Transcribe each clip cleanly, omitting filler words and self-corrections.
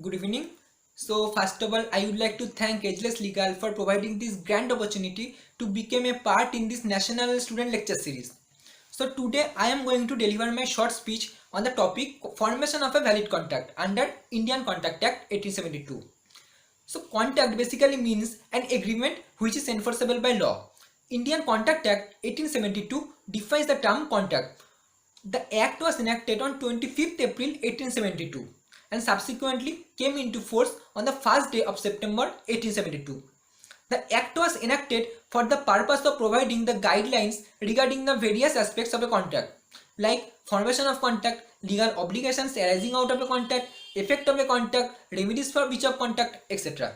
Good evening. So first of all, I would like to thank Ageless Legal for providing this grand opportunity to become a part in this National Student Lecture Series. So today I am going to deliver my short speech on the topic formation of a valid contract under Indian Contract Act 1872. So contract basically means an agreement which is enforceable by law. Indian Contract Act 1872 defines the term contract. The act was enacted on 25th April 1872 and subsequently came into force on the first day of September 1872. The act was enacted for the purpose of providing the guidelines regarding the various aspects of a contract, like formation of contract, legal obligations arising out of a contract, effect of a contract, remedies for breach of contract, etc.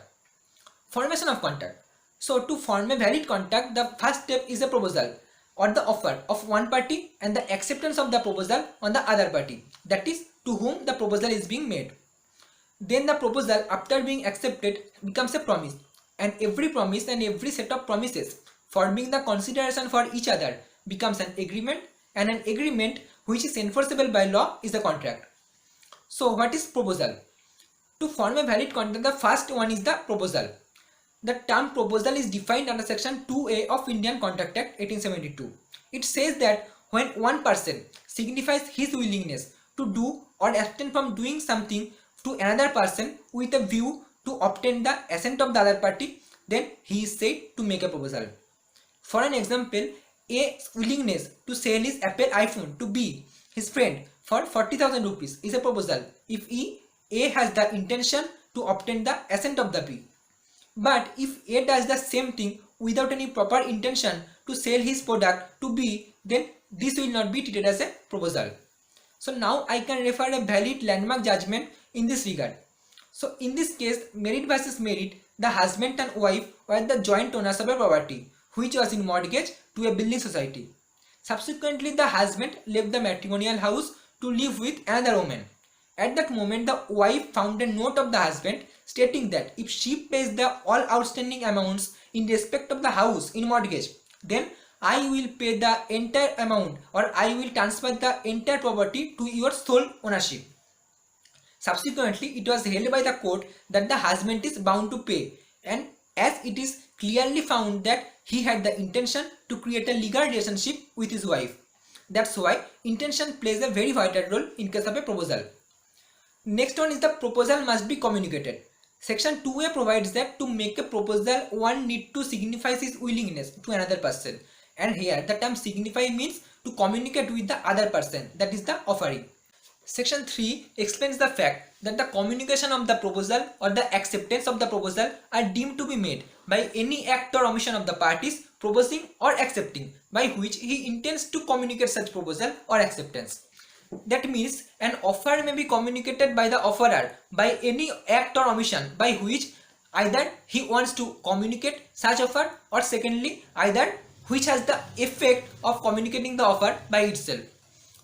Formation of contract. So to form a valid contract, the first step is a proposal or the offer of one party and the acceptance of the proposal on the other party, that is to whom the proposal is being made. Then the proposal, after being accepted, becomes a promise, and every promise and every set of promises forming the consideration for each other becomes an agreement, and an agreement which is enforceable by law is a contract. So what is proposal? To form a valid contract, the first one is the proposal. The term proposal is defined under section 2A of Indian Contract Act 1872. It says that when one person signifies his willingness to do or abstain from doing something to another person with a view to obtain the assent of the other party, then he is said to make a proposal. For an example, A's willingness to sell his Apple iPhone to B, his friend, for 40,000 rupees is a proposal if A has the intention to obtain the assent of the B. But if A does the same thing without any proper intention to sell his product to B, then this will not be treated as a proposal. So now I can refer a valid landmark judgment in this regard. So in this case, merit versus merit, the husband and wife were the joint owners of a property which was in mortgage to a building society. Subsequently, the husband left the matrimonial house to live with another woman. At that moment, the wife found a note of the husband stating that if she pays the all outstanding amounts in respect of the house in mortgage, then I will pay the entire amount, or I will transfer the entire property to your sole ownership. Subsequently, it was held by the court that the husband is bound to pay, and as it is clearly found that he had the intention to create a legal relationship with his wife. That's why intention plays a very vital role in case of a proposal. Next one is the proposal must be communicated. Section 2A provides that to make a proposal, one need to signify his willingness to another person. And here the term signify means to communicate with the other person, that is the offering. Section 3 explains the fact that the communication of the proposal or the acceptance of the proposal are deemed to be made by any act or omission of the parties proposing or accepting, by which he intends to communicate such proposal or acceptance. That means an offer may be communicated by the offerer by any act or omission by which either he wants to communicate such offer, or secondly either which has the effect of communicating the offer by itself.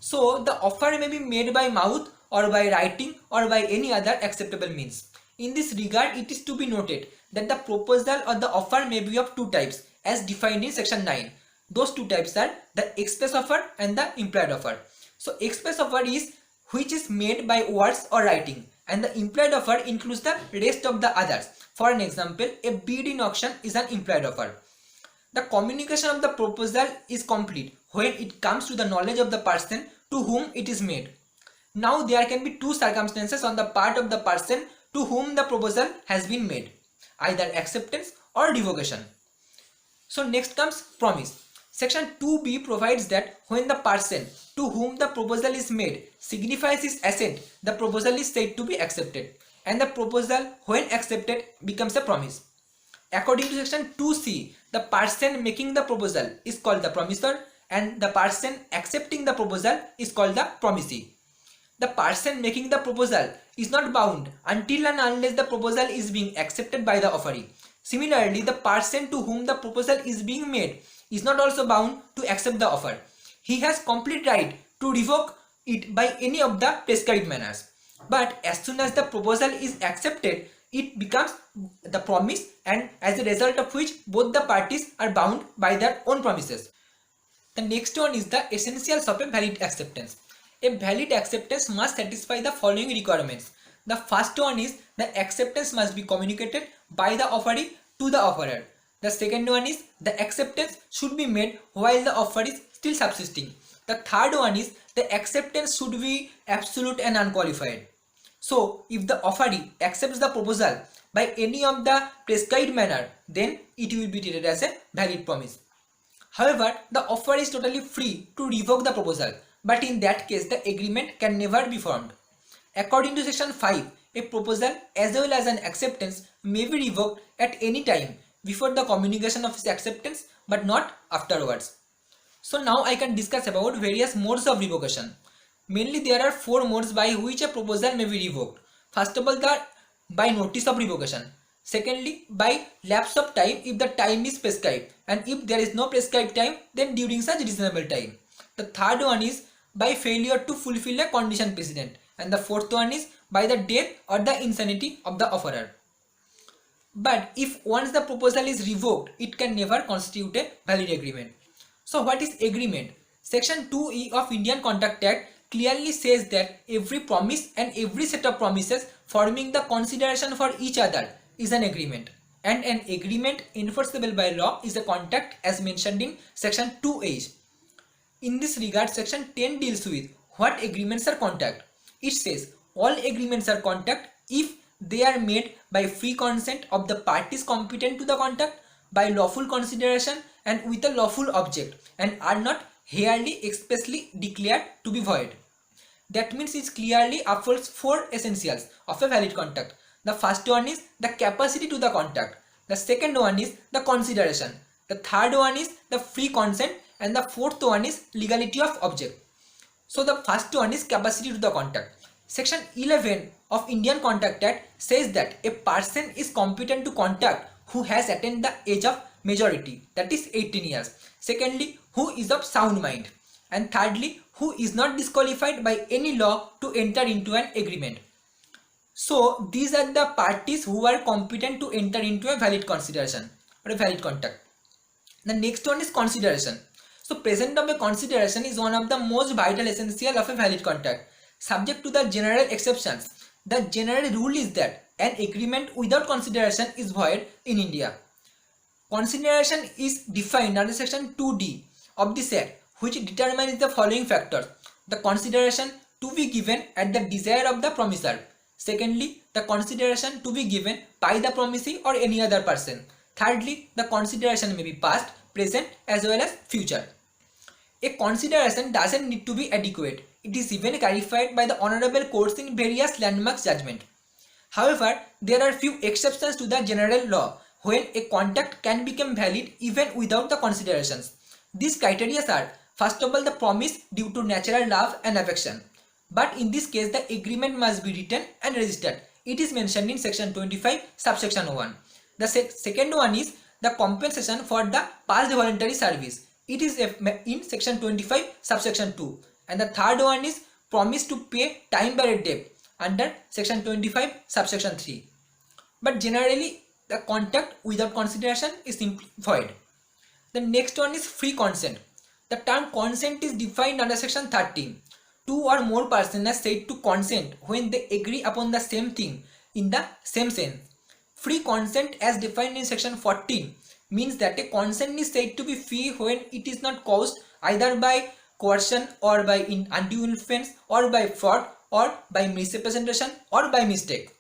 So the offer may be made by mouth or by writing or by any other acceptable means. In this regard, it is to be noted that the proposal or the offer may be of two types as defined in section 9. Those two types are the express offer and the implied offer. So express offer is which is made by words or writing, and the implied offer includes the rest of the others. For an example, a bid in auction is an implied offer. The communication of the proposal is complete when it comes to the knowledge of the person to whom it is made. Now there can be two circumstances on the part of the person to whom the proposal has been made, either acceptance or revocation. So next comes promise. Section 2B provides that when the person to whom the proposal is made signifies his assent, the proposal is said to be accepted, and the proposal when accepted becomes a promise. According to section 2C, the person making the proposal is called the promisor, and the person accepting the proposal is called the promisee. The person making the proposal is not bound until and unless the proposal is being accepted by the offeree. Similarly, the person to whom the proposal is being made is not also bound to accept the offer. He has complete right to revoke it by any of the prescribed manners. But as soon as the proposal is accepted, it becomes the promise, and as a result of which both the parties are bound by their own promises. The next one is the essentials of a valid acceptance. A valid acceptance must satisfy the following requirements. The first one is the acceptance must be communicated by the offeree to the offerer. The second one is the acceptance should be made while the offer is still subsisting. The third one is the acceptance should be absolute and unqualified. So if the offeree accepts the proposal by any of the prescribed manner, then it will be treated as a valid promise. However, the offer is totally free to revoke the proposal, but in that case the agreement can never be formed. According to section 5, a proposal as well as an acceptance may be revoked at any time before the communication of its acceptance but not afterwards. So now I can discuss about various modes of revocation. Mainly there are 4 modes by which a proposal may be revoked. First of all, by notice of revocation. Secondly, by lapse of time if the time is prescribed, and if there is no prescribed time, then during such reasonable time. The third one is by failure to fulfill a condition precedent, and the fourth one is by the death or the insanity of the offerer. But if once the proposal is revoked, it can never constitute a valid agreement. So what is agreement? Section 2E of Indian Contract Act clearly says that every promise and every set of promises forming the consideration for each other is an agreement, and an agreement enforceable by law is a contract as mentioned in section 2H. In this regard, section 10 deals with what agreements are contract. It says all agreements are contract if they are made by free consent of the parties competent to the contract, by lawful consideration and with a lawful object, and are not hereby expressly declared to be void. That means it clearly upholds 4 essentials of a valid contract. The first one is the capacity to the contract. The second one is the consideration. The third one is the free consent, and the fourth one is legality of object. So the first one is capacity to the contract. Section 11 of Indian Contract Act says that a person is competent to contract who has attained the age of majority, that is 18 years. Secondly, who is of sound mind. And thirdly, who is not disqualified by any law to enter into an agreement. So these are the parties who are competent to enter into a valid consideration or a valid contract. The next one is consideration. So present of a consideration is one of the most vital essential of a valid contract. Subject to the general exceptions, the general rule is that an agreement without consideration is void in India. Consideration is defined under section 2D of this act, which determines the following factors: the consideration to be given at the desire of the promisor. Secondly, the consideration to be given by the promisee or any other person. Thirdly, the consideration may be past, present as well as future. A consideration doesn't need to be adequate. It is even clarified by the honorable courts in various landmark judgment. However, there are few exceptions to the general law when a contract can become valid even without the considerations. These criteria are: first of all, the promise due to natural love and affection. But in this case, the agreement must be written and registered. It is mentioned in section 25 subsection 1. The second one is the compensation for the past voluntary service. It is in section 25 subsection 2. And the third one is promise to pay time barred debt under section 25 subsection 3. But generally the contract without consideration is simply void. The next one is free consent. The term consent is defined under section 13. 2 or more persons are said to consent when they agree upon the same thing in the same sense. Free consent as defined in section 14 means that a consent is said to be free when it is not caused either by coercion or by undue influence or by fraud or by misrepresentation or by mistake.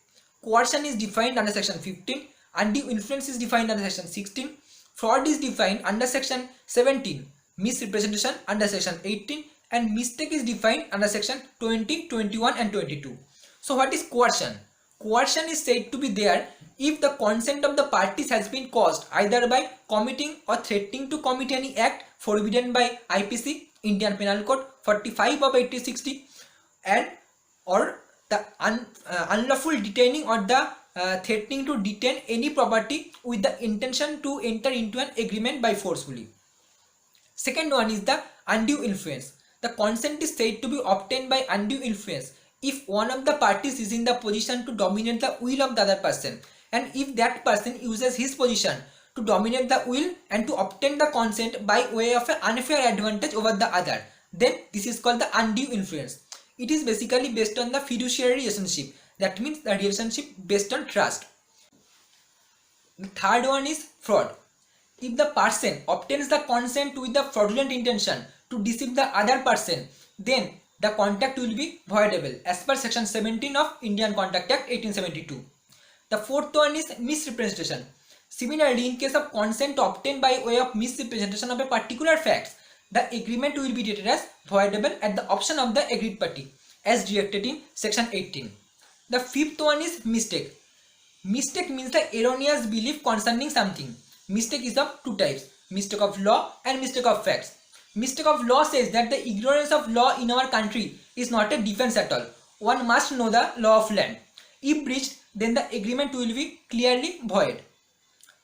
Coercion is defined under section 15, undue influence is defined under section 16, fraud is defined under section 17, misrepresentation under section 18, and mistake is defined under section 20, 21 and 22. So what is coercion? Coercion is said to be there if the consent of the parties has been caused either by committing or threatening to commit any act forbidden by IPC, Indian Penal Code 45 of 1860, and or the unlawful detaining or the threatening to detain any property with the intention to enter into an agreement by forcefully. Second one is the undue influence. The consent is said to be obtained by undue influence if one of the parties is in the position to dominate the will of the other person, and if that person uses his position to dominate the will and to obtain the consent by way of an unfair advantage over the other, then this is called the undue influence. It is basically based on the fiduciary relationship That means the relationship based on trust. The third one is fraud. If the person obtains the consent with the fraudulent intention to deceive the other person, then the contract will be voidable as per section 17 of Indian Contract Act 1872. The fourth one is misrepresentation. Similarly, in case of consent obtained by way of misrepresentation of a particular fact, the agreement will be treated as voidable at the option of the agreed party as directed in section 18. The fifth one is mistake. Mistake means the erroneous belief concerning something. Mistake is of two types: mistake of law and mistake of facts. Mistake of law says that the ignorance of law in our country is not a defense at all. One must know the law of land. If breached, then the agreement will be clearly void.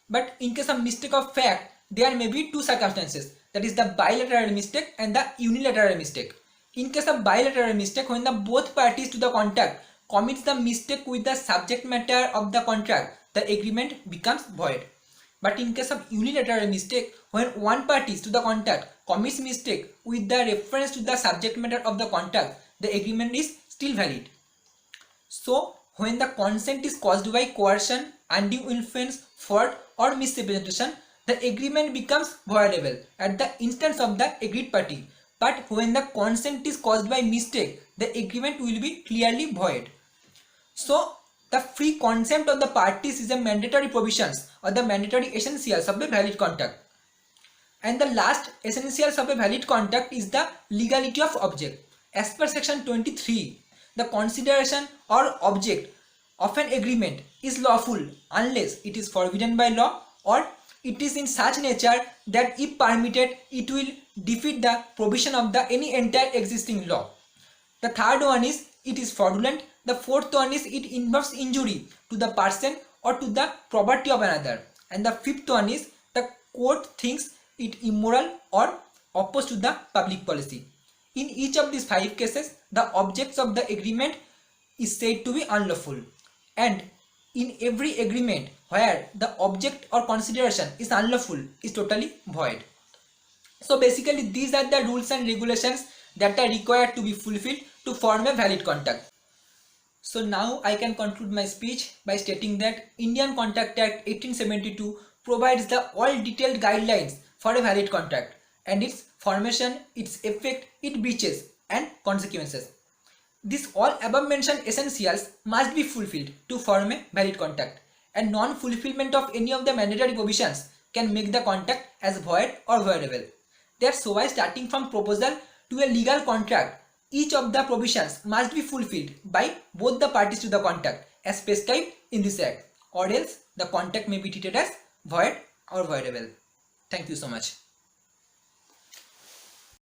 But in case of mistake of fact, there may be two circumstances, that is the bilateral mistake and the unilateral mistake. In case of bilateral mistake, when the both parties to the contract commits the mistake with the subject matter of the contract, the agreement becomes void. But in case of unilateral mistake, when one party to the contract commits mistake with the reference to the subject matter of the contract, the agreement is still valid. So, when the consent is caused by coercion, undue influence, fraud or misrepresentation, the agreement becomes voidable at the instance of the agreed party. But when the consent is caused by mistake, the agreement will be clearly void. So, the free consent of the parties is a mandatory provisions or the mandatory essentials of a valid contract. And the last essentials of a valid contract is the legality of object. As per section 23, the consideration or object of an agreement is lawful unless it is forbidden by law or it is in such nature that if permitted it will defeat the provision of the any entire existing law. The third one is it is fraudulent. The fourth one is it involves injury to the person or to the property of another. And the fifth one is the court thinks it immoral or opposed to the public policy. In each of these 5 cases, the objects of the agreement is said to be unlawful. And in every agreement where the object or consideration is unlawful is totally void. So basically these are the rules and regulations that are required to be fulfilled to form a valid contract. So now I can conclude my speech by stating that Indian Contract Act 1872 provides the all detailed guidelines for a valid contract and its formation, its effect, its breaches and consequences. These all above mentioned essentials must be fulfilled to form a valid contract, and non-fulfillment of any of the mandatory provisions can make the contract as void or voidable. That's why starting from proposal to a legal contract, each of the provisions must be fulfilled by both the parties to the contract as prescribed in this act, or else the contract may be treated as void or voidable. Thank you so much.